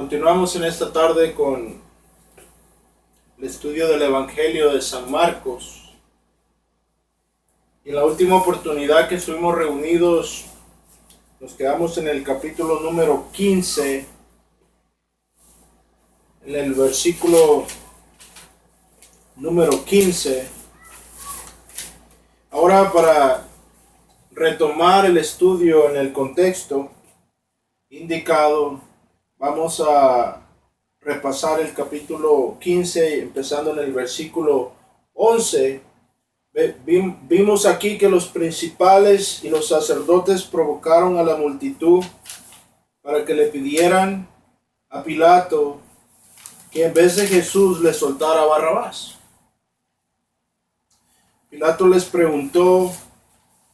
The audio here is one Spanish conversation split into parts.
Continuamos en esta tarde con el estudio del Evangelio de San Marcos. Y en la última oportunidad que estuvimos reunidos, nos quedamos en el capítulo número 15, en el versículo número 15. Ahora, para retomar el estudio en el contexto indicado, vamos a repasar el capítulo 15, empezando en el versículo 11. Vimos aquí que los principales y los sacerdotes provocaron a la multitud para que le pidieran a Pilato que en vez de Jesús le soltara a Barrabás. Pilato les preguntó: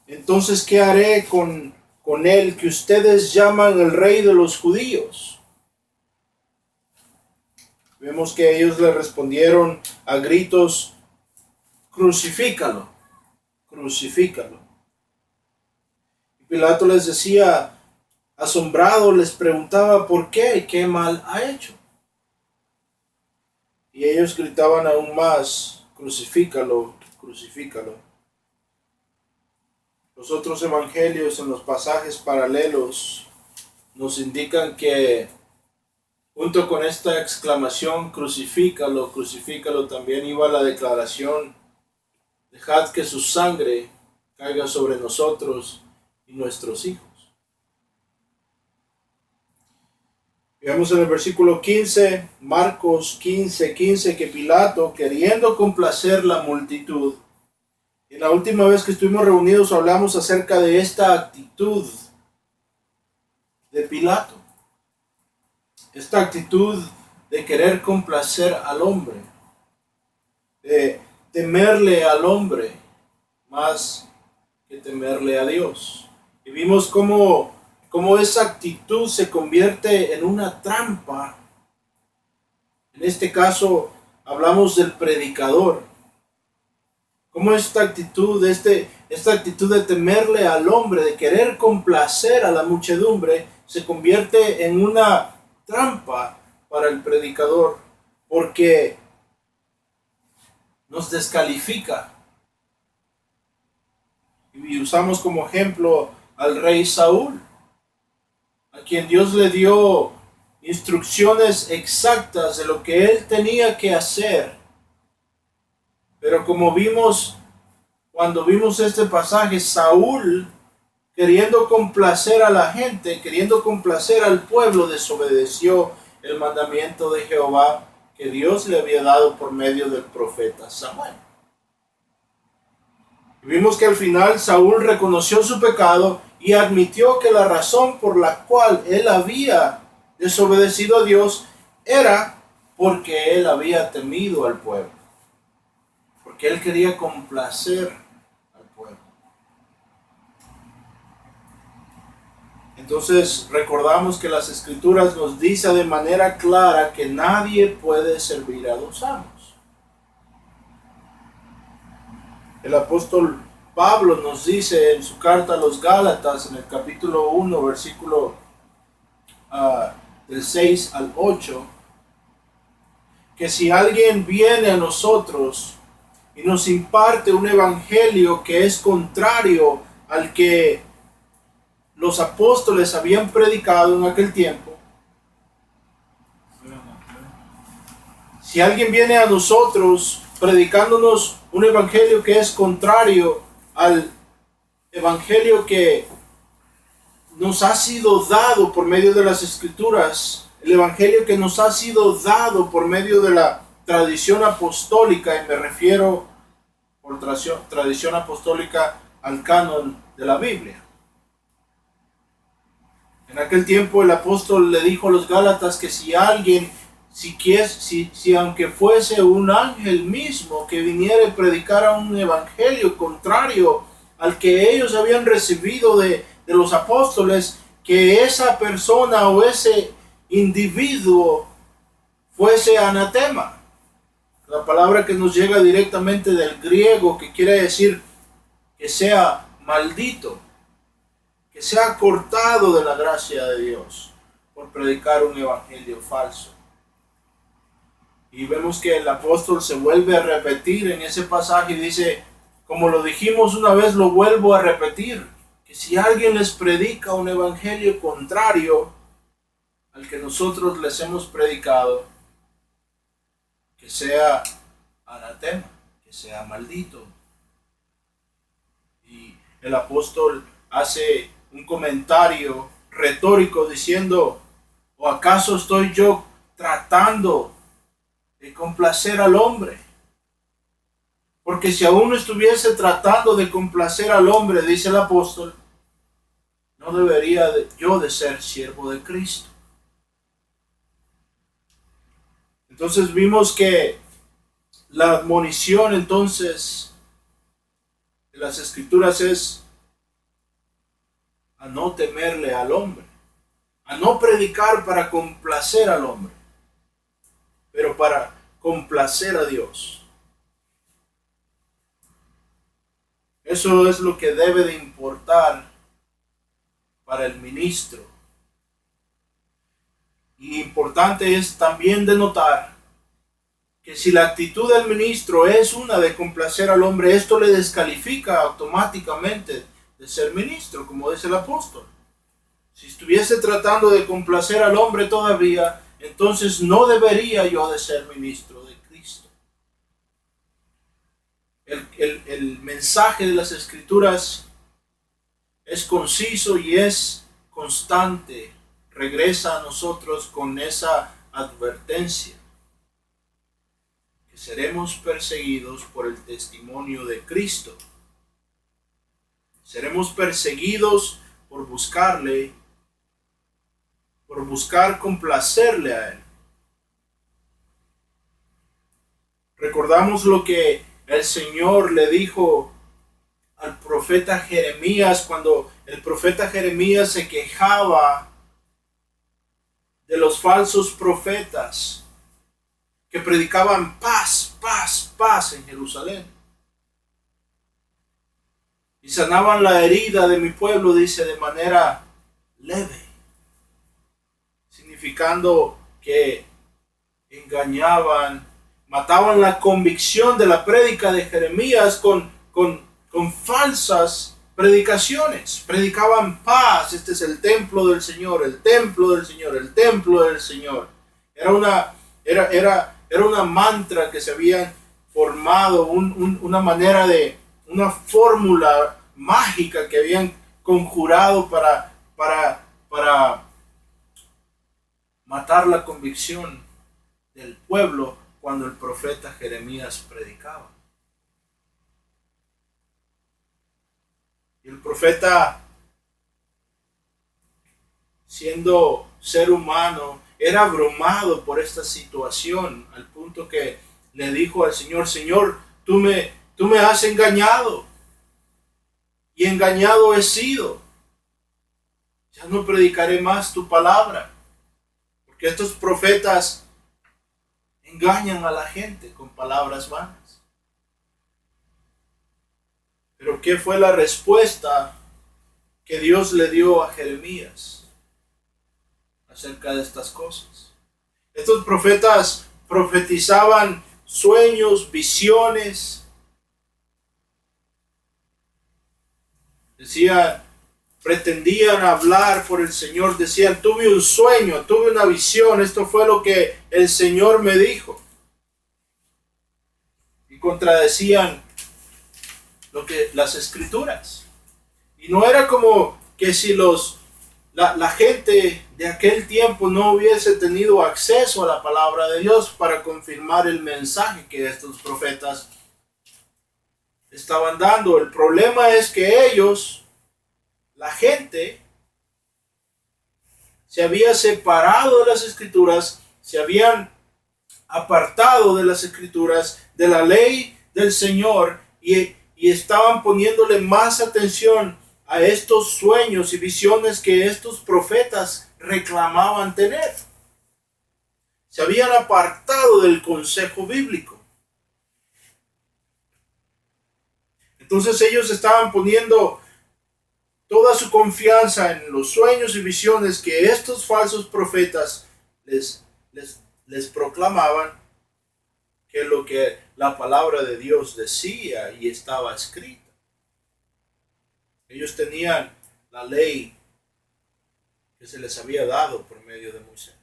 entonces, ¿qué haré con él que ustedes llaman el rey de los judíos? Vemos que ellos le respondieron a gritos: crucifícalo, crucifícalo. Y Pilato les decía, asombrado, les preguntaba por qué y qué mal ha hecho. Y ellos gritaban aún más: crucifícalo, crucifícalo. Los otros evangelios en los pasajes paralelos nos indican que junto con esta exclamación crucifícalo, crucifícalo, también iba la declaración: dejad que su sangre caiga sobre nosotros y nuestros hijos. Veamos en el versículo 15, Marcos 15, que Pilato, queriendo complacer la multitud, y la última vez que estuvimos reunidos hablamos acerca de esta actitud de Pilato. Esta actitud de querer complacer al hombre, de temerle al hombre más que temerle a Dios. Y vimos cómo esa actitud se convierte en una trampa. En este caso hablamos del predicador. Cómo esta actitud de temerle al hombre, de querer complacer a la muchedumbre, se convierte en una trampa para el predicador, porque nos descalifica. Y usamos como ejemplo al rey Saúl, a quien Dios le dio instrucciones exactas de lo que él tenía que hacer. Pero como vimos, cuando vimos este pasaje, Saúl, queriendo complacer a la gente, queriendo complacer al pueblo, desobedeció el mandamiento de Jehová que Dios le había dado por medio del profeta Samuel. Y vimos que al final Saúl reconoció su pecado y admitió que la razón por la cual él había desobedecido a Dios era porque él había temido al pueblo, porque él quería complacer al pueblo. Entonces recordamos que las Escrituras nos dicen de manera clara que nadie puede servir a dos amos. El apóstol Pablo nos dice en su carta a los Gálatas, en el capítulo 1, versículo del 6 al 8, que si alguien viene a nosotros y nos imparte un evangelio que es contrario al que los apóstoles habían predicado en aquel tiempo, si alguien viene a nosotros predicándonos un evangelio que es contrario al evangelio que nos ha sido dado por medio de las Escrituras, el evangelio que nos ha sido dado por medio de la tradición apostólica, y me refiero por tradición apostólica al canon de la Biblia. En aquel tiempo el apóstol le dijo a los Gálatas que si alguien, si aunque fuese un ángel mismo que viniera y predicara un evangelio contrario al que ellos habían recibido de los apóstoles, que esa persona o ese individuo fuese anatema. La palabra que nos llega directamente del griego, que quiere decir que sea maldito, que sea cortado de la gracia de Dios. por predicar un evangelio falso. Y vemos que el apóstol se vuelve a repetir en ese pasaje y dice, como lo dijimos una vez, lo vuelvo a repetir, que si alguien les predica un evangelio contrario al que nosotros les hemos predicado, que sea anatema, que sea maldito. Y el apóstol hace un comentario retórico diciendo, ¿o acaso estoy yo tratando de complacer al hombre? Porque si aún estuviese tratando de complacer al hombre, dice el apóstol, no debería yo de ser siervo de Cristo. Entonces vimos que la admonición entonces de las Escrituras es a no temerle al hombre, a no predicar para complacer al hombre, pero para complacer a Dios. Eso es lo que debe de importar para el ministro. Y importante es también de notar que si la actitud del ministro es una de complacer al hombre, esto le descalifica automáticamente de ser ministro, como dice el apóstol. Si estuviese tratando de complacer al hombre todavía, entonces no debería yo de ser ministro de Cristo. El mensaje de las Escrituras es conciso y es constante. Regresa a nosotros con esa advertencia, que seremos perseguidos por el testimonio de Cristo. Seremos perseguidos por buscarle, por buscar complacerle a Él. Recordamos lo que el Señor le dijo al profeta Jeremías cuando el profeta Jeremías se quejaba de los falsos profetas que predicaban paz, paz, paz en Jerusalén. Y sanaban la herida de mi pueblo, dice, de manera leve, significando que engañaban, mataban la convicción de la prédica de Jeremías con falsas predicaciones. Predicaban paz, este es el templo del Señor, el templo del Señor, el templo del Señor. Era una mantra que se habían formado, una manera de, una fórmula mágica que habían conjurado para matar la convicción del pueblo cuando el profeta Jeremías predicaba. Y el profeta, siendo ser humano, era abrumado por esta situación, al punto que le dijo al Señor, Señor, tú me has engañado, y engañado he sido. Ya no predicaré más tu palabra, porque estos profetas engañan a la gente con palabras vanas. Pero ¿qué fue la respuesta que Dios le dio a Jeremías acerca de estas cosas? Estos profetas profetizaban sueños, visiones. Pretendían hablar por el Señor. Decían, tuve un sueño, tuve una visión. Esto fue lo que el Señor me dijo. Y contradecían lo que las Escrituras. Y no era como que si la gente de aquel tiempo no hubiese tenido acceso a la palabra de Dios para confirmar el mensaje que estos profetas estaban dando. El problema es que ellos, la gente, se había separado de las Escrituras, se habían apartado de las Escrituras, de la ley del Señor, y estaban poniéndole más atención a estos sueños y visiones que estos profetas reclamaban tener. Se habían apartado del consejo bíblico. Entonces ellos estaban poniendo toda su confianza en los sueños y visiones que estos falsos profetas les proclamaban, que lo que la palabra de Dios decía y estaba escrita. Ellos tenían la ley que se les había dado por medio de Moisés.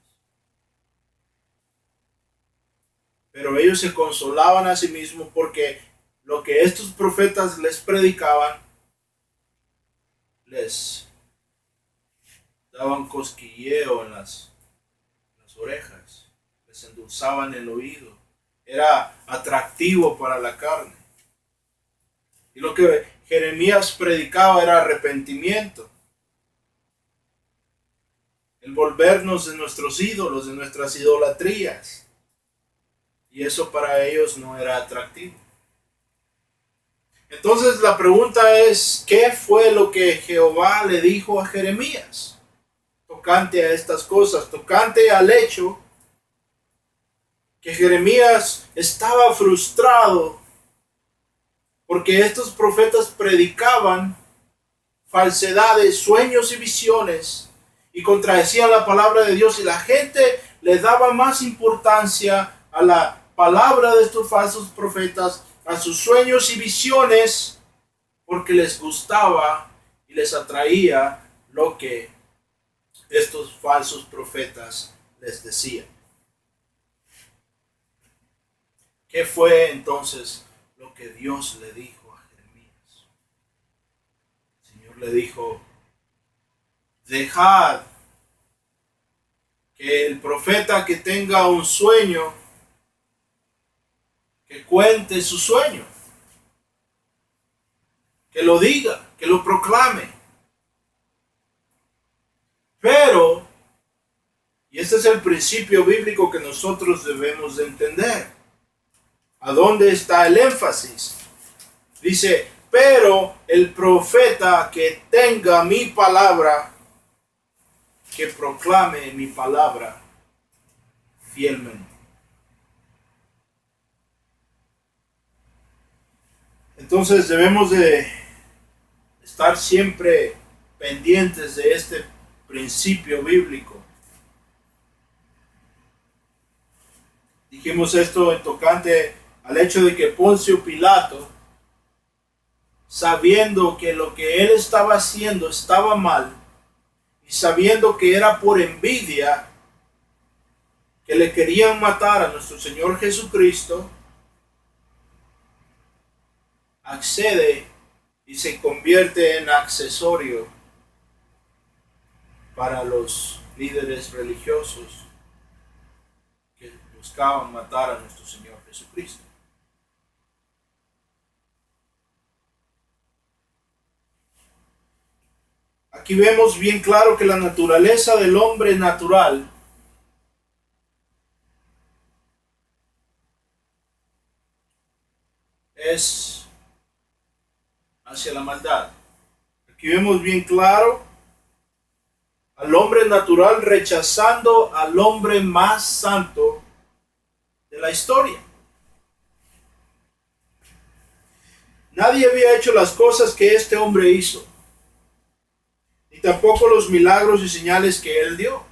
Pero ellos se consolaban a sí mismos porque lo que estos profetas les predicaban les daban cosquilleo en las orejas, les endulzaban el oído, era atractivo para la carne. Y lo que Jeremías predicaba era arrepentimiento, el volvernos de nuestros ídolos, de nuestras idolatrías. Y eso para ellos no era atractivo. Entonces la pregunta es, ¿qué fue lo que Jehová le dijo a Jeremías tocante a estas cosas, tocante al hecho que Jeremías estaba frustrado porque estos profetas predicaban falsedades, sueños y visiones y contradecían la palabra de Dios, y la gente le daba más importancia a la palabra de estos falsos profetas, a sus sueños y visiones, porque les gustaba y les atraía lo que estos falsos profetas les decían. ¿Qué fue entonces lo que Dios le dijo a Jeremías? El Señor le dijo: dejad que el profeta que tenga un sueño, que cuente su sueño, que lo diga, que lo proclame. Pero, y este es el principio bíblico que nosotros debemos de entender, ¿a dónde está el énfasis? Dice, pero el profeta que tenga mi palabra, que proclame mi palabra fielmente. Entonces debemos de estar siempre pendientes de este principio bíblico. Dijimos esto en tocante al hecho de que Poncio Pilato, sabiendo que lo que él estaba haciendo estaba mal, y sabiendo que era por envidia que le querían matar a nuestro Señor Jesucristo, accede y se convierte en accesorio para los líderes religiosos que buscaban matar a nuestro Señor Jesucristo. Aquí vemos bien claro que la naturaleza del hombre natural es hacia la maldad. Aquí vemos bien claro al hombre natural rechazando al hombre más santo de la historia. Nadie había hecho las cosas que este hombre hizo, ni tampoco los milagros y señales que él dio.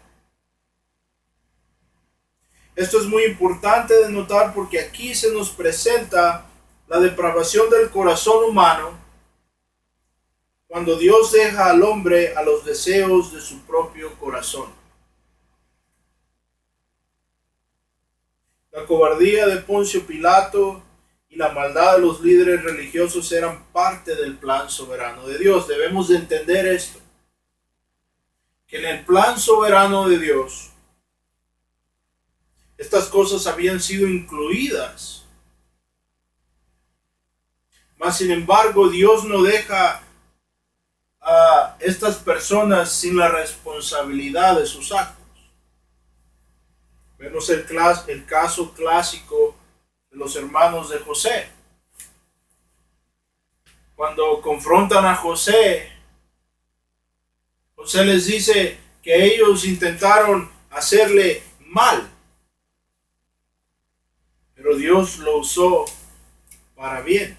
Esto es muy importante de notar porque aquí se nos presenta la depravación del corazón humano cuando Dios deja al hombre a los deseos de su propio corazón. La cobardía de Poncio Pilato y la maldad de los líderes religiosos eran parte del plan soberano de Dios. Debemos de entender esto, que en el plan soberano de Dios estas cosas habían sido incluidas. Mas sin embargo, Dios no deja a estas personas sin la responsabilidad de sus actos. Vemos el caso clásico de los hermanos de José. Cuando confrontan a José, José les dice que ellos intentaron hacerle mal, pero Dios lo usó para bien.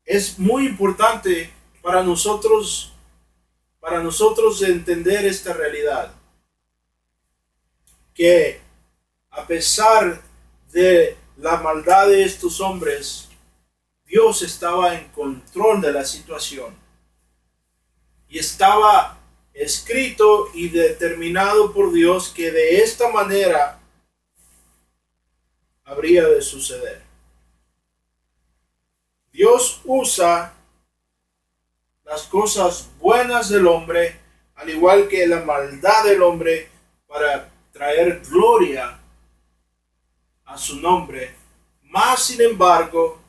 es muy importante para nosotros entender esta realidad, que a pesar de la maldad de estos hombres, Dios estaba en control de la situación y estaba escrito y determinado por Dios que de esta manera habría de suceder. Dios usa las cosas buenas del hombre, al igual que la maldad del hombre, para traer gloria a su nombre. Mas, sin embargo,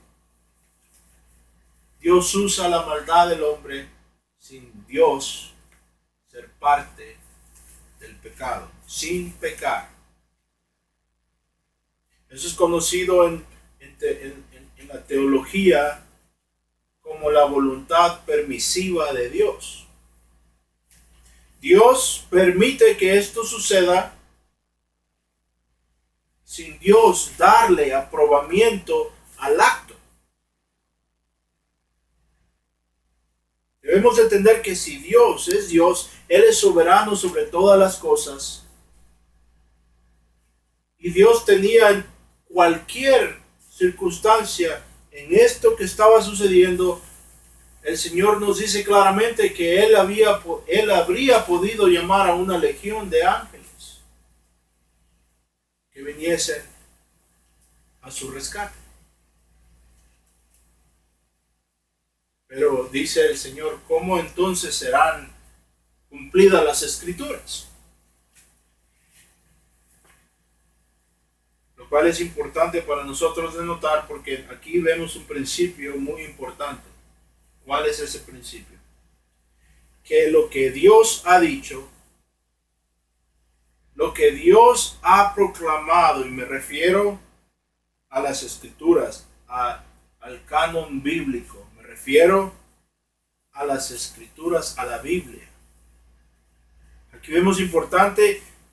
Dios usa la maldad del hombre sin Dios ser parte del pecado, sin pecar. Eso es conocido en la teología como la voluntad permisiva de Dios. Dios permite que esto suceda sin Dios darle aprobamiento al acto. Debemos entender que si Dios es Dios, Él es soberano sobre todas las cosas. Y Dios tenía en cualquier circunstancia en esto que estaba sucediendo, el Señor nos dice claramente que Él habría podido llamar a una legión de ángeles que viniesen a su rescate. Pero dice el Señor, ¿cómo entonces serán cumplidas las Escrituras? Lo cual es importante para nosotros de notar, porque aquí vemos un principio muy importante. ¿Cuál es ese principio? Que lo que Dios ha dicho, lo que Dios ha proclamado, y me refiero a las Escrituras, al canon bíblico, me refiero a las Escrituras, a la Biblia. Aquí vemos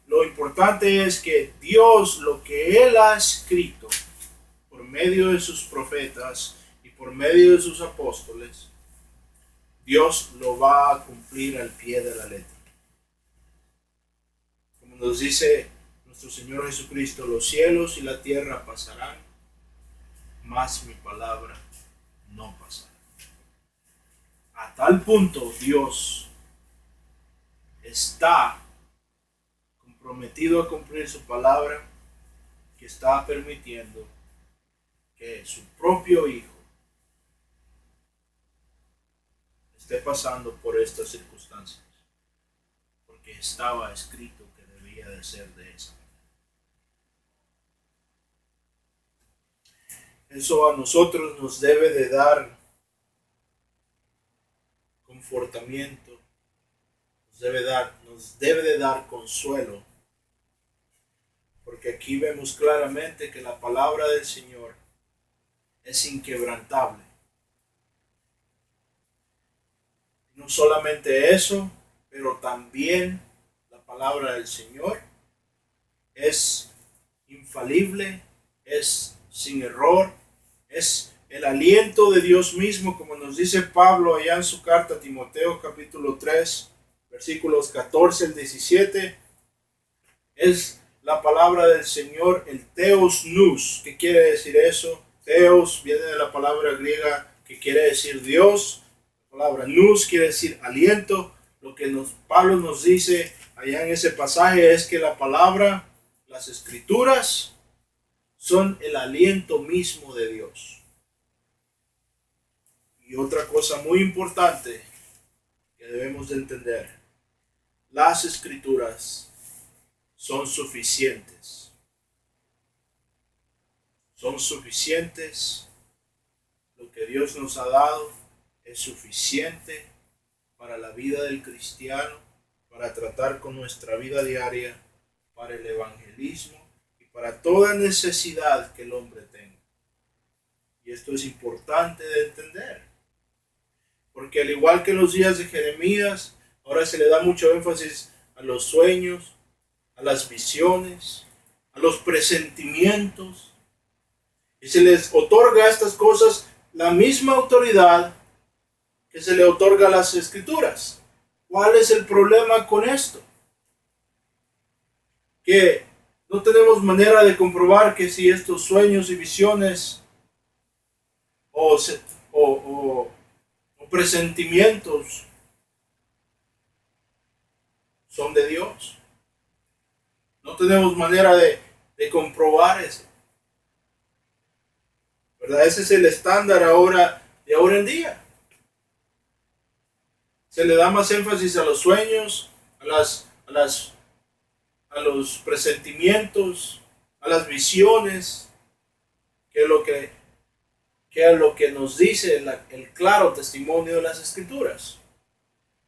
lo importante es que Dios, lo que Él ha escrito por medio de sus profetas y por medio de sus apóstoles, Dios lo va a cumplir al pie de la letra. Como nos dice nuestro Señor Jesucristo, los cielos y la tierra pasarán, mas mi palabra no pasará. A tal punto Dios está comprometido a cumplir su palabra, que está permitiendo que su propio Hijo esté pasando por estas circunstancias, porque estaba escrito que debía de ser de esa manera. Eso a nosotros nos debe de dar confortamiento, nos debe de dar consuelo, porque aquí vemos claramente que la palabra del Señor es inquebrantable. No solamente eso, pero también la palabra del Señor es infalible, es sin error, es el aliento de Dios mismo, como nos dice Pablo allá en su carta a Timoteo capítulo 3, versículos 14 al 17. Es la palabra del Señor, el Theos Nous. ¿Qué quiere decir eso? Theos viene de la palabra griega que quiere decir Dios. La palabra Nous quiere decir aliento. Lo que Pablo nos dice allá en ese pasaje es que la palabra, las Escrituras, son el aliento mismo de Dios. Y otra cosa muy importante que debemos de entender: las Escrituras son suficientes. Son suficientes. Lo que Dios nos ha dado es suficiente para la vida del cristiano, para tratar con nuestra vida diaria, para el evangelismo y para toda necesidad que el hombre tenga. Y esto es importante de entender, porque al igual que en los días de Jeremías, ahora se le da mucho énfasis a los sueños, a las visiones, a los presentimientos, y se les otorga a estas cosas la misma autoridad que se le otorga a las escrituras. ¿Cuál es el problema con esto? Que no tenemos manera de comprobar que si estos sueños y visiones o presentimientos son de Dios. No tenemos manera de comprobar eso. ¿Verdad? Ese es el estándar de ahora en día. Se le da más énfasis a los sueños, a los presentimientos, a las visiones, que es lo que nos dice el claro testimonio de las Escrituras.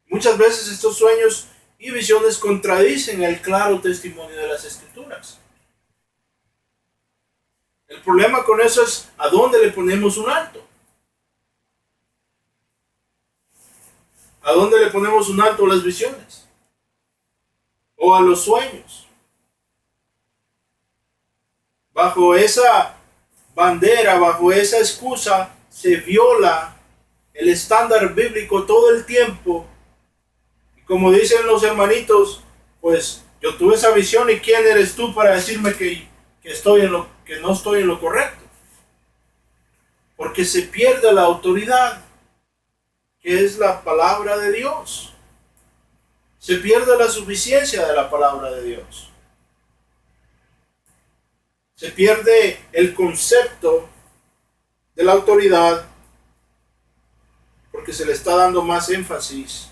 Muchas veces estos sueños y visiones contradicen el claro testimonio de las Escrituras. El problema con eso es a dónde le ponemos un alto. ¿A dónde le ponemos un alto a las visiones? ¿O a los sueños? Bajo esa bandera, bajo esa excusa, se viola el estándar bíblico todo el tiempo. Y como dicen los hermanitos, pues yo tuve esa visión y ¿quién eres tú para decirme que no estoy en lo correcto? Porque se pierde la autoridad, que es la palabra de Dios. Se pierde la suficiencia de la palabra de Dios. Se pierde el concepto de la autoridad porque se le está dando más énfasis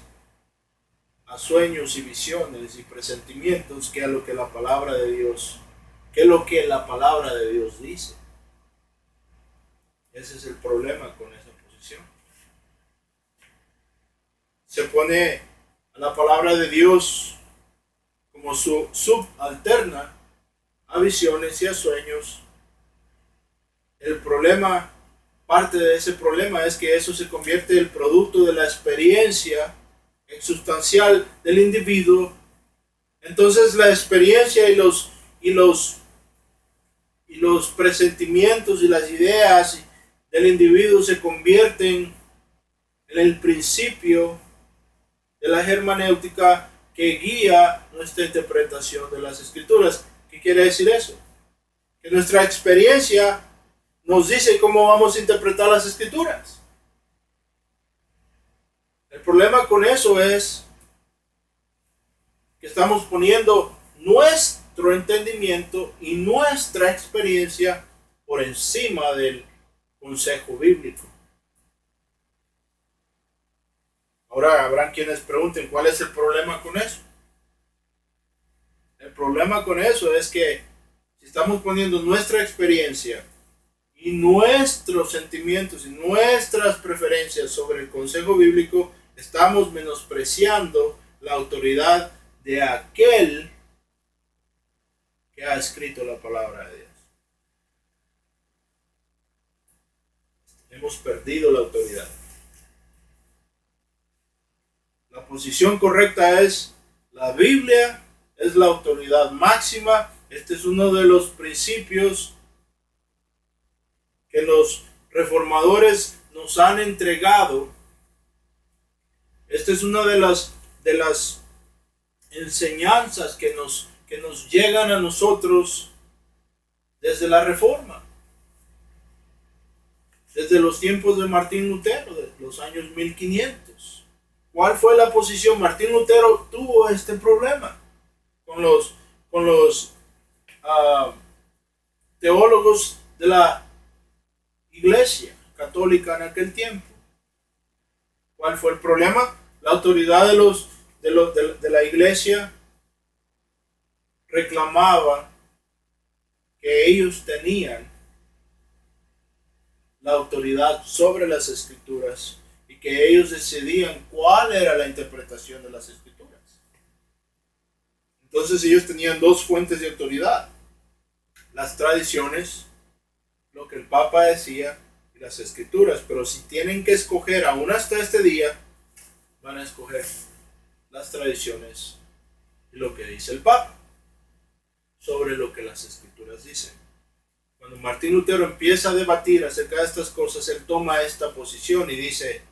a sueños y visiones y presentimientos que a lo que la palabra de Dios, dice. Ese es el problema con esa posición. Se pone a la palabra de Dios como su subalterna a visiones y a sueños. El problema, parte de ese problema es que eso se convierte en el producto de la experiencia sustancial del individuo. Entonces la experiencia y los presentimientos y las ideas del individuo se convierten en el principio de la hermenéutica que guía nuestra interpretación de las Escrituras. ¿Qué quiere decir eso? Que nuestra experiencia nos dice cómo vamos a interpretar las Escrituras. El problema con eso es que estamos poniendo nuestro entendimiento y nuestra experiencia por encima del consejo bíblico. Ahora habrán quienes pregunten, ¿cuál es el problema con eso? El problema con eso es que si estamos poniendo nuestra experiencia y nuestros sentimientos y nuestras preferencias sobre el consejo bíblico, estamos menospreciando la autoridad de aquel que ha escrito la palabra de Dios. Hemos perdido la autoridad. La posición correcta es la Biblia, es la autoridad máxima. Este es uno de los principios que los reformadores nos han entregado. Esta es una de las enseñanzas que nos llegan a nosotros desde la Reforma, desde los tiempos de Martín Lutero, de los años 1500. ¿Cuál fue la posición? Martín Lutero tuvo este problema con los teólogos de la Iglesia católica en aquel tiempo. ¿Cuál fue el problema? La autoridad de la Iglesia reclamaba que ellos tenían la autoridad sobre las Escrituras y que ellos decidían cuál era la interpretación de las Escrituras. Entonces ellos tenían dos fuentes de autoridad: las tradiciones, lo que el Papa decía, y las Escrituras. Pero si tienen que escoger aún hasta este día, van a escoger las tradiciones y lo que dice el Papa sobre lo que las Escrituras dicen. Cuando Martín Lutero empieza a debatir acerca de estas cosas, él toma esta posición y dice,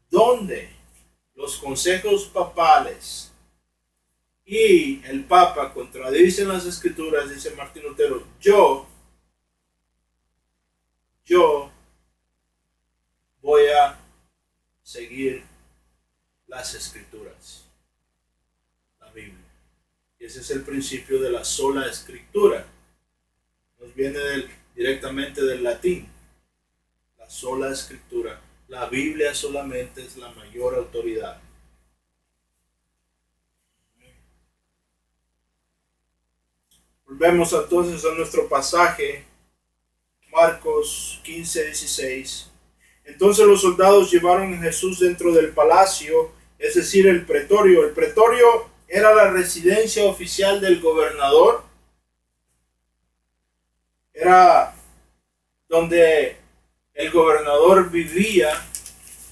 ¿dónde los consejos papales y el Papa contradicen las Escrituras? Dice Martín Lutero, yo voy a seguir las Escrituras, la Biblia. Y ese es el principio de la sola Escritura. Nos viene directamente del latín. La sola Escritura. La Biblia solamente es la mayor autoridad. Volvemos entonces a nuestro pasaje, Marcos 15:16. Entonces los soldados llevaron a Jesús dentro del palacio, es decir, el pretorio. El pretorio era la residencia oficial del gobernador. Era donde el gobernador vivía.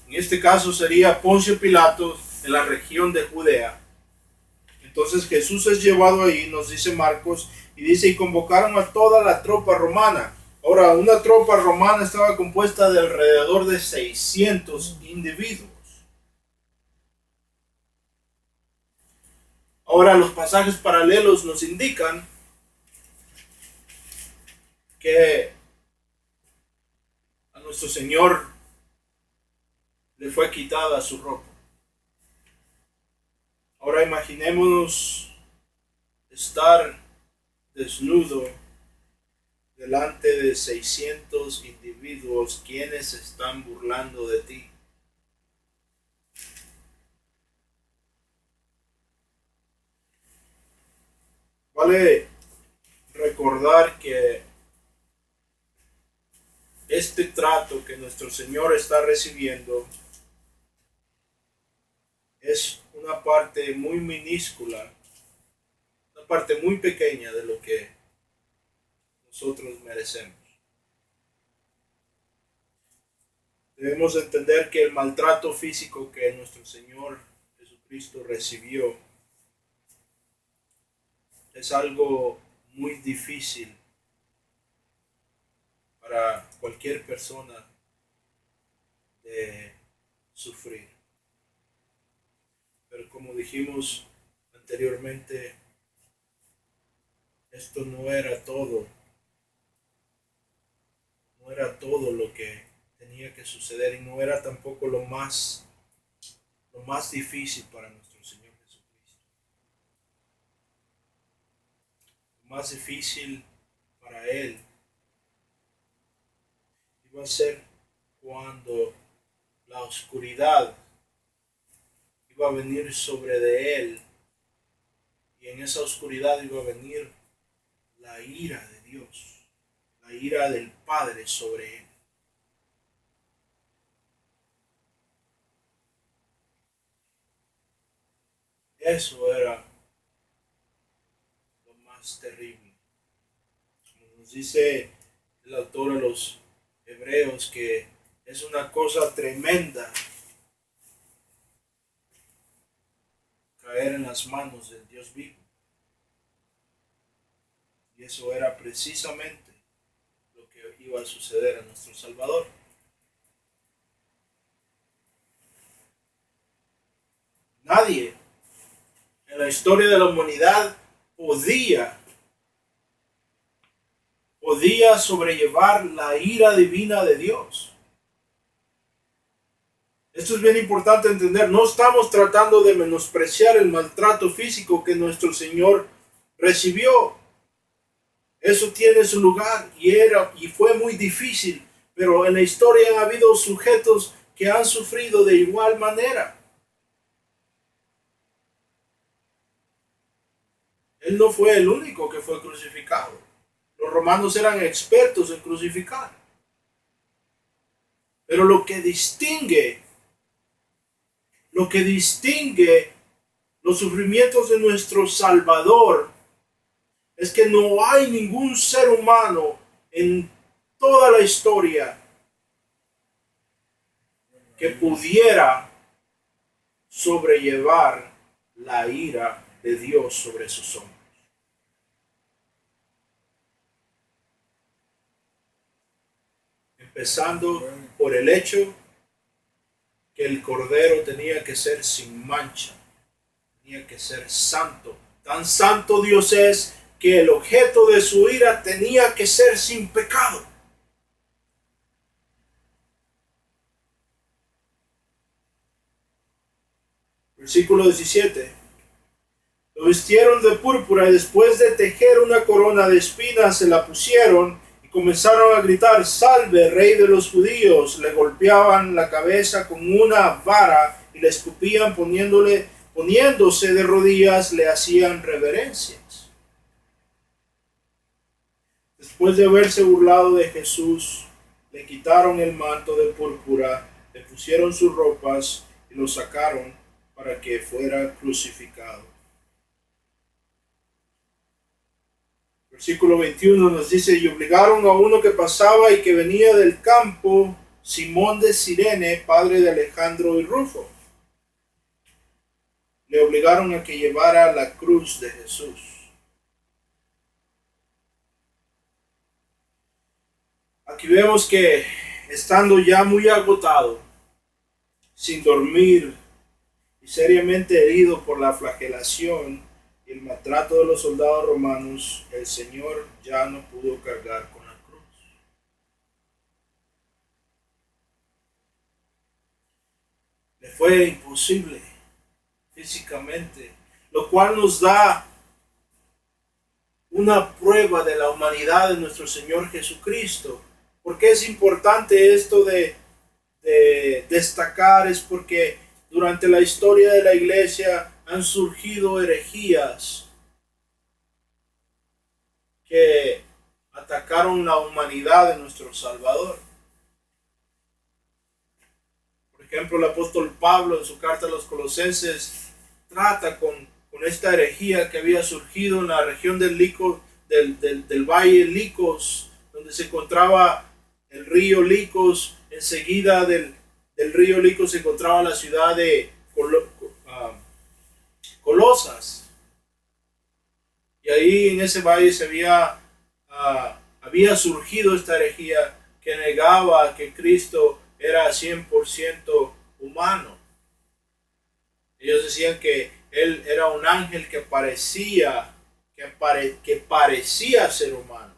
En este caso sería Poncio Pilato, en la región de Judea. Entonces Jesús es llevado ahí, nos dice Marcos, y dice, y convocaron a toda la tropa romana. Ahora, una tropa romana estaba compuesta de alrededor de 600 individuos. Ahora, los pasajes paralelos nos indican que a nuestro Señor le fue quitada su ropa. Ahora imaginémonos estar desnudo delante de 600 individuos quienes se están burlando de ti. Vale recordar que este trato que nuestro Señor está recibiendo es una parte muy minúscula, una parte muy pequeña de lo que nosotros merecemos. Debemos entender que el maltrato físico que nuestro Señor Jesucristo recibió es algo muy difícil para cualquier persona de sufrir. Pero como dijimos anteriormente, esto no era todo lo que tenía que suceder, y no era tampoco lo más difícil para nuestro Señor Jesucristo. Lo más difícil para Él iba a ser cuando la oscuridad iba a venir sobre de Él, y en esa oscuridad iba a venir la ira de Dios, la ira del Padre sobre Él. Eso era lo más terrible. Como nos dice el autor de los Hebreos, que es una cosa tremenda caer en las manos del Dios vivo. Y eso era precisamente lo que iba a suceder a nuestro Salvador. Nadie en la historia de la humanidad podía sobrellevar la ira divina de Dios. Esto es bien importante entender. No estamos tratando de menospreciar el maltrato físico que nuestro Señor recibió. Eso tiene su lugar y fue muy difícil, pero en la historia han habido sujetos que han sufrido de igual manera. Él no fue el único que fue crucificado. Los romanos eran expertos en crucificar. Pero lo que distingue los sufrimientos de nuestro Salvador es que no hay ningún ser humano en toda la historia que pudiera sobrellevar la ira de Dios sobre sus hombros. empezando por el hecho que el cordero tenía que ser sin mancha, tenía que ser santo. Tan santo Dios es que el objeto de su ira tenía que ser sin pecado. Versículo 17. Lo vistieron de púrpura y después de tejer una corona de espinas se la pusieron y comenzaron a gritar: Salve, Rey de los judíos. Le golpeaban la cabeza con una vara y le escupían poniéndose de rodillas, le hacían reverencias. Después de haberse burlado de Jesús, le quitaron el manto de púrpura, le pusieron sus ropas y lo sacaron para que fuera crucificado. Versículo 21 nos dice: y obligaron a uno que pasaba y que venía del campo, Simón de Cirene, padre de Alejandro y Rufo. Le obligaron a que llevara la cruz de Jesús. Aquí vemos que estando ya muy agotado, sin dormir y seriamente herido por la flagelación y el maltrato de los soldados romanos, el Señor ya no pudo cargar con la cruz. Le fue imposible físicamente, lo cual nos da una prueba de la humanidad de nuestro Señor Jesucristo. ¿Por qué es importante esto de destacar? Es porque durante la historia de la iglesia han surgido herejías que atacaron la humanidad de nuestro Salvador. Por ejemplo, el apóstol Pablo en su carta a los Colosenses trata con esta herejía que había surgido en la región del valle Licos, donde se encontraba el río Licos. Enseguida del río Licos se encontraba la ciudad de Colosas. Y ahí en ese valle había surgido esta herejía que negaba que Cristo era 100% humano. Ellos decían que Él era un ángel que parecía ser humano,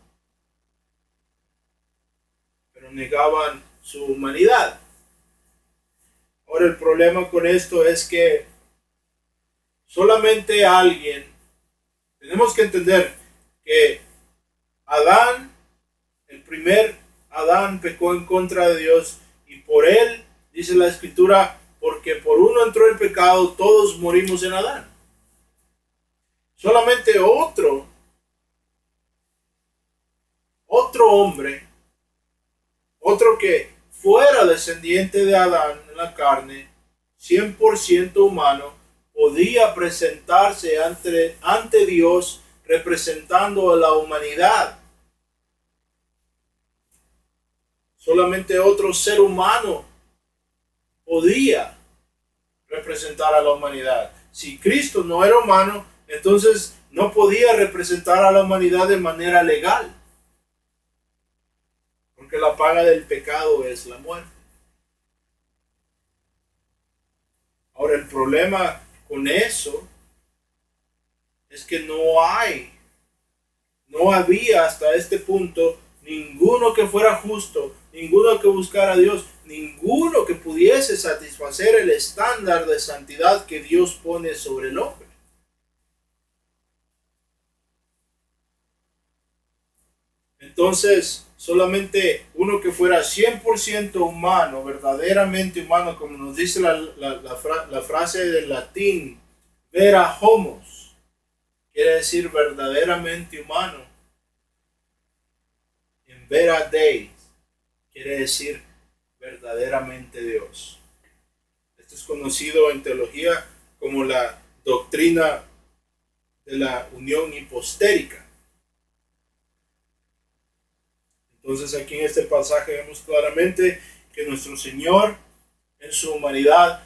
pero negaban su humanidad. Ahora el problema con esto es que solamente tenemos que entender que el primer Adán pecó en contra de Dios, y por él, dice la Escritura, porque por uno entró el pecado, todos morimos en Adán. Solamente otro hombre, otro que fuera descendiente de Adán en la carne, 100% humano, podía presentarse ante Dios representando a la humanidad. Solamente otro ser humano podía representar a la humanidad. Si Cristo no era humano, entonces no podía representar a la humanidad de manera legal, porque la paga del pecado es la muerte. Ahora el problema con eso es que no había hasta este punto ninguno que fuera justo, ninguno que buscara a Dios, ninguno que pudiese satisfacer el estándar de santidad que Dios pone sobre el hombre. Entonces, solamente uno que fuera 100% humano, verdaderamente humano, como nos dice la frase del latín, vera homos, quiere decir verdaderamente humano. En vera Deus quiere decir verdaderamente Dios. Esto es conocido en teología como la doctrina de la unión hipostérica. Entonces aquí en este pasaje vemos claramente que nuestro Señor en su humanidad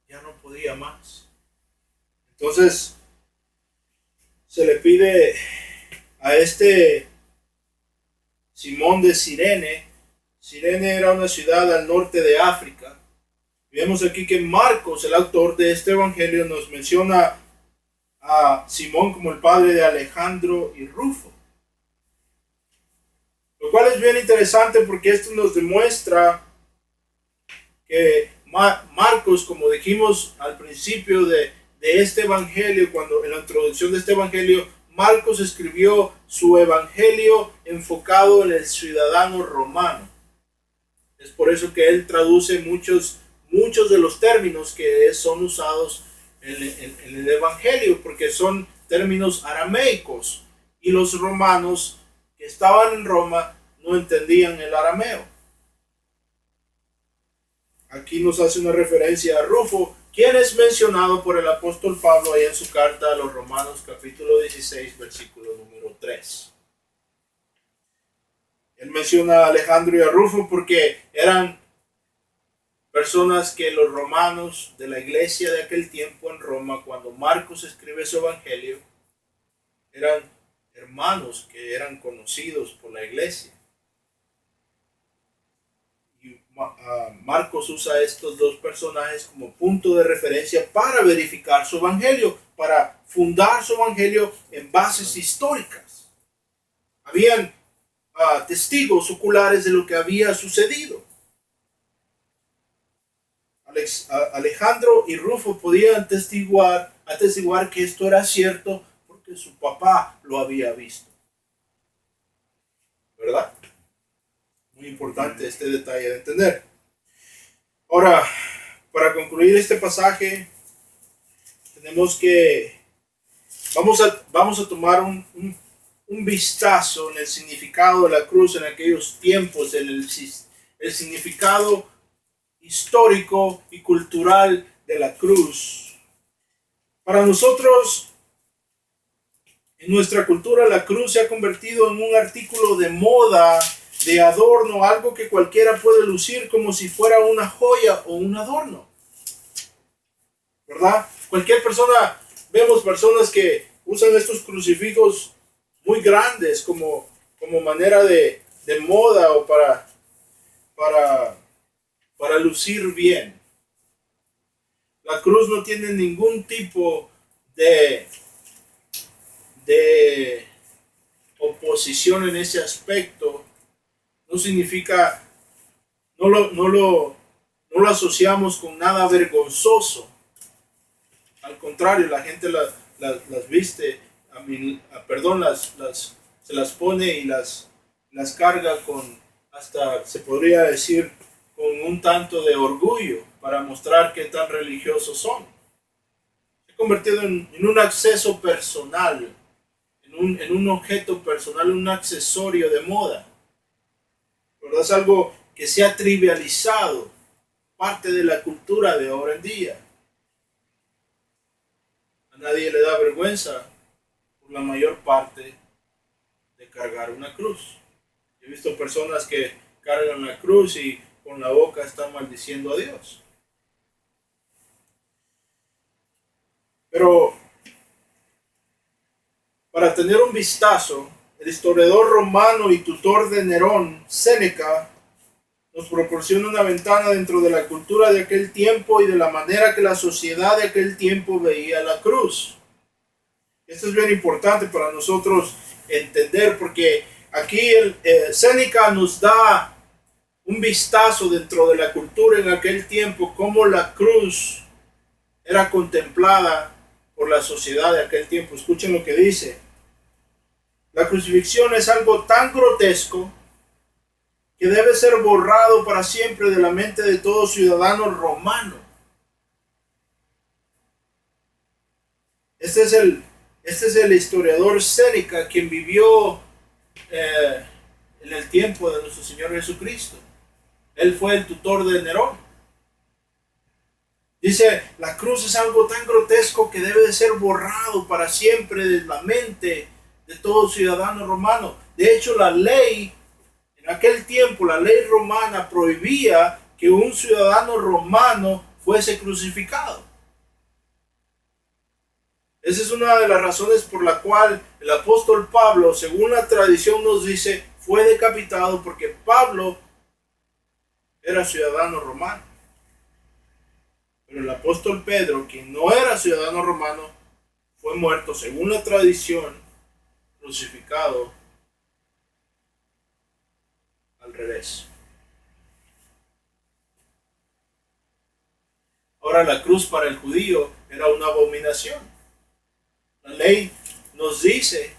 ya no podía más. Entonces se le pide a este Simón de Cirene Cirene era una ciudad al norte de África. Vemos aquí que Marcos, el autor de este evangelio, nos menciona a Simón como el padre de Alejandro y Rufo. Lo cual es bien interesante porque esto nos demuestra que Marcos, como dijimos al principio de este evangelio, cuando en la introducción de este evangelio, Marcos escribió su evangelio enfocado en el ciudadano romano. Es por eso que él traduce muchos de los términos que son usados en el evangelio, porque son términos arameicos y los romanos que estaban en Roma no entendían el arameo. Aquí nos hace una referencia a Rufo, quien es mencionado por el apóstol Pablo ahí en su carta a los Romanos capítulo 16 versículo número 3. Él menciona a Alejandro y a Rufo porque eran personas que los romanos de la iglesia de aquel tiempo en Roma, cuando Marcos escribe su evangelio, eran hermanos que eran conocidos por la iglesia. Y Marcos usa estos dos personajes como punto de referencia para verificar su evangelio, para fundar su evangelio en bases históricas. Habían testigos oculares de lo que había sucedido. Alejandro y Rufo podían atestiguar que esto era cierto porque su papá lo había visto. ¿Verdad? Muy importante este detalle de entender. Ahora, para concluir este pasaje, tenemos que vamos a tomar un vistazo en el significado de la cruz en aquellos tiempos, en el significado histórico y cultural de la cruz. Para nosotros, en nuestra cultura, la cruz se ha convertido en un artículo de moda, de adorno, algo que cualquiera puede lucir como si fuera una joya o un adorno. ¿Verdad? Cualquier persona, vemos personas que usan estos crucifijos muy grandes como manera de moda o para lucir bien. La cruz no tiene ningún tipo de oposición en ese aspecto. No significa, no lo asociamos con nada vergonzoso. Al contrario, la gente las viste, se las pone y las carga con, hasta se podría decir, con un tanto de orgullo para mostrar qué tan religiosos son. Se ha convertido en un acceso personal, en un objeto personal, un accesorio de moda. ¿Verdad? Es algo que se ha trivializado, parte de la cultura de ahora en día. A nadie le da vergüenza, por la mayor parte, de cargar una cruz. He visto personas que cargan la cruz y con la boca están maldiciendo a Dios. Pero para tener un vistazo, el historiador romano y tutor de Nerón, Séneca, nos proporciona una ventana dentro de la cultura de aquel tiempo y de la manera que la sociedad de aquel tiempo veía la cruz. Esto es bien importante para nosotros entender, porque aquí Séneca nos da un vistazo dentro de la cultura en aquel tiempo, cómo la cruz era contemplada por la sociedad de aquel tiempo. Escuchen lo que dice. La crucifixión es algo tan grotesco que debe ser borrado para siempre de la mente de todo ciudadano romano. Este es el historiador Séneca, quien vivió en el tiempo de nuestro Señor Jesucristo. Él fue el tutor de Nerón. Dice, la cruz es algo tan grotesco que debe de ser borrado para siempre de la mente de todo ciudadano romano. De hecho, la ley, en aquel tiempo, la ley romana prohibía que un ciudadano romano fuese crucificado. Esa es una de las razones por la cual el apóstol Pablo, según la tradición nos dice, fue decapitado, porque Pablo era ciudadano romano. Pero el apóstol Pedro, quien no era ciudadano romano, fue muerto según la tradición, crucificado al revés. Ahora la cruz para el judío era una abominación. La ley nos dice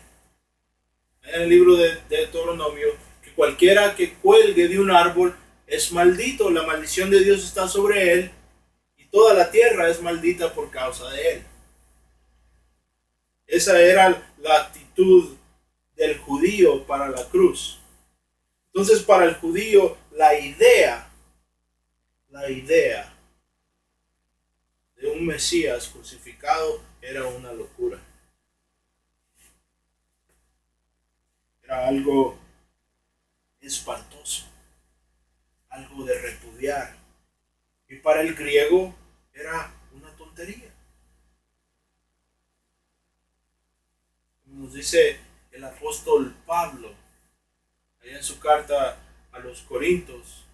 en el libro de Deuteronomio que cualquiera que cuelgue de un árbol es maldito, la maldición de Dios está sobre él y toda la tierra es maldita por causa de él. Esa era la actitud del judío para la cruz. Entonces para el judío la idea de un Mesías crucificado era una locura. Era algo espantoso, algo de repudiar. Y para el griego era una tontería. Como nos dice el apóstol Pablo, allá en su carta a los Corintios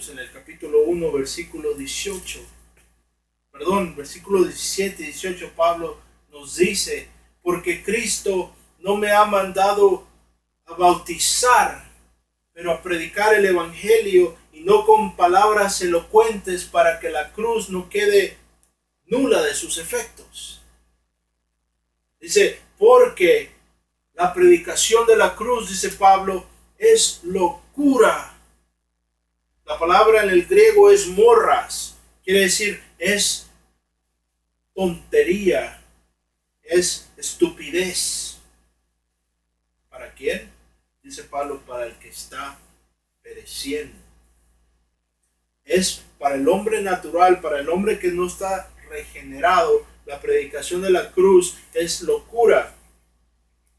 en el capítulo 1, versículo 17 y 18, Pablo nos dice, porque Cristo no me ha mandado a bautizar, pero a predicar el evangelio y no con palabras elocuentes para que la cruz no quede nula de sus efectos. Dice, porque la predicación de la cruz, dice Pablo, es locura. La palabra en el griego es morras, quiere decir es tontería, es estupidez. ¿Para quién? Dice Pablo, para el que está pereciendo. Es para el hombre natural, para el hombre que no está regenerado. La predicación de la cruz es locura.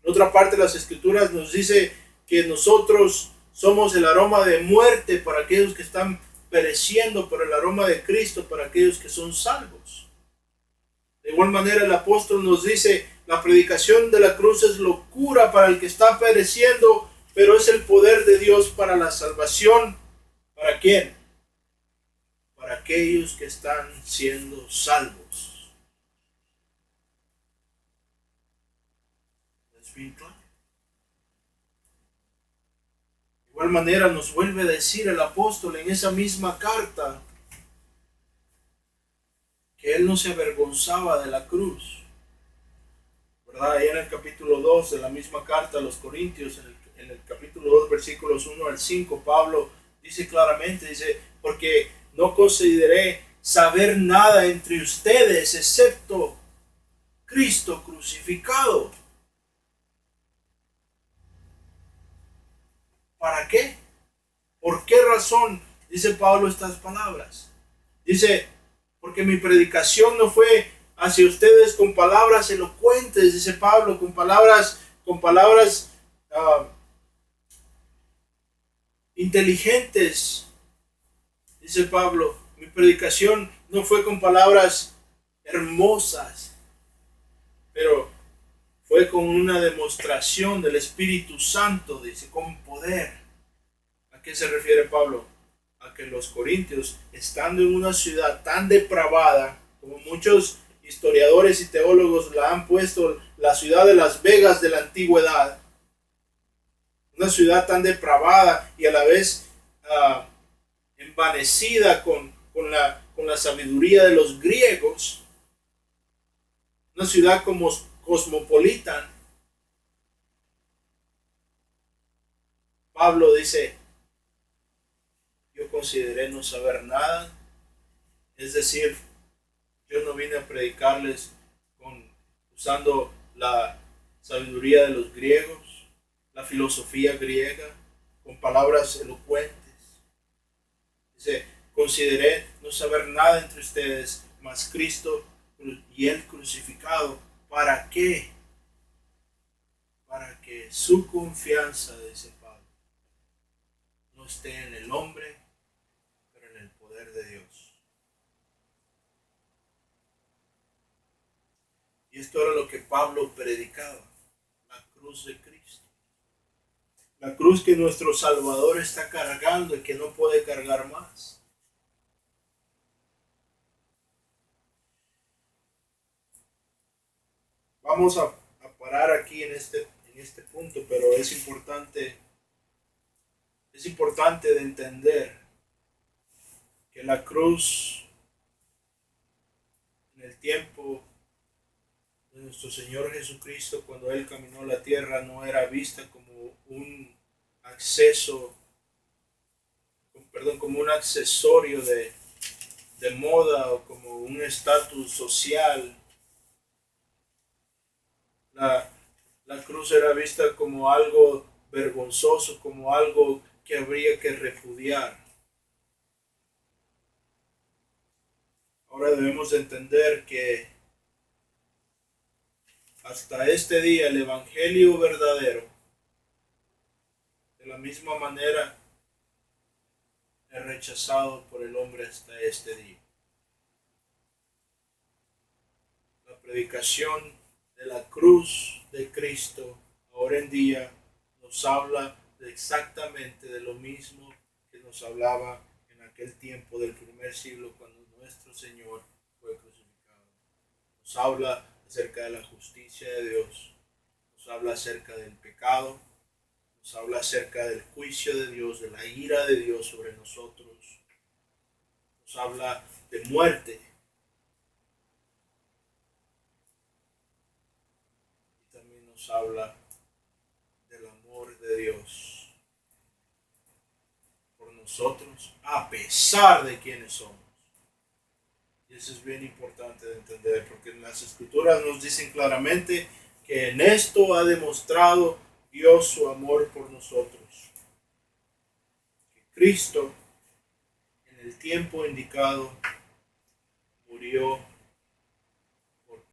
En otra parte de las escrituras nos dice que nosotros somos el aroma de muerte para aquellos que están pereciendo, pero el aroma de Cristo para aquellos que son salvos. De igual manera el apóstol nos dice, la predicación de la cruz es locura para el que está pereciendo, pero es el poder de Dios para la salvación. ¿Para quién? Para aquellos que están siendo salvos. ¿Es bien claro? De igual manera nos vuelve a decir el apóstol en esa misma carta que él no se avergonzaba de la cruz. ¿Verdad? Ahí en el capítulo 2 de la misma carta a los Corintios, en el capítulo 2, versículos 1 al 5, Pablo dice claramente, dice, porque no consideré saber nada entre ustedes excepto Cristo crucificado. ¿Para qué? ¿Por qué razón dice Pablo estas palabras? Dice, porque mi predicación no fue hacia ustedes con palabras elocuentes, dice Pablo, con palabras inteligentes, dice Pablo. Mi predicación no fue con palabras hermosas, pero fue con una demostración del Espíritu Santo, dice, con poder. ¿A qué se refiere Pablo? A que los corintios, estando en una ciudad tan depravada, como muchos historiadores y teólogos la han puesto, la ciudad de Las Vegas de la antigüedad, una ciudad tan depravada y a la vez envanecida con la sabiduría de los griegos, una ciudad como cosmopolita. Pablo dice, yo consideré no saber nada, es decir, yo no vine a predicarles usando la sabiduría de los griegos, la filosofía griega, con palabras elocuentes. Dice, consideré no saber nada entre ustedes, más Cristo y Él crucificado. ¿Para qué? Para que su confianza, dice Pablo, no esté en el hombre, pero en el poder de Dios. Y esto era lo que Pablo predicaba, la cruz de Cristo. La cruz que nuestro Salvador está cargando y que no puede cargar más. Vamos a parar aquí en este punto, pero es importante de entender que la cruz en el tiempo de nuestro Señor Jesucristo, cuando Él caminó la tierra, no era vista como un acceso, como un accesorio de moda o como un estatus social. La cruz era vista como algo vergonzoso, como algo que habría que repudiar. Ahora debemos entender que hasta este día el evangelio verdadero, de la misma manera, es rechazado por el hombre hasta este día. La predicación de la cruz de Cristo ahora en día nos habla exactamente de lo mismo que nos hablaba en aquel tiempo del primer siglo cuando nuestro Señor fue crucificado. Nos habla acerca de la justicia de Dios, nos habla acerca del pecado, nos habla acerca del juicio de Dios, de la ira de Dios sobre nosotros, nos habla de muerte. Y también nos habla del amor de Dios por nosotros, a pesar de quienes somos. Y eso es bien importante de entender, porque en las Escrituras nos dicen claramente que en esto ha demostrado Dios su amor por nosotros. Que Cristo, en el tiempo indicado, murió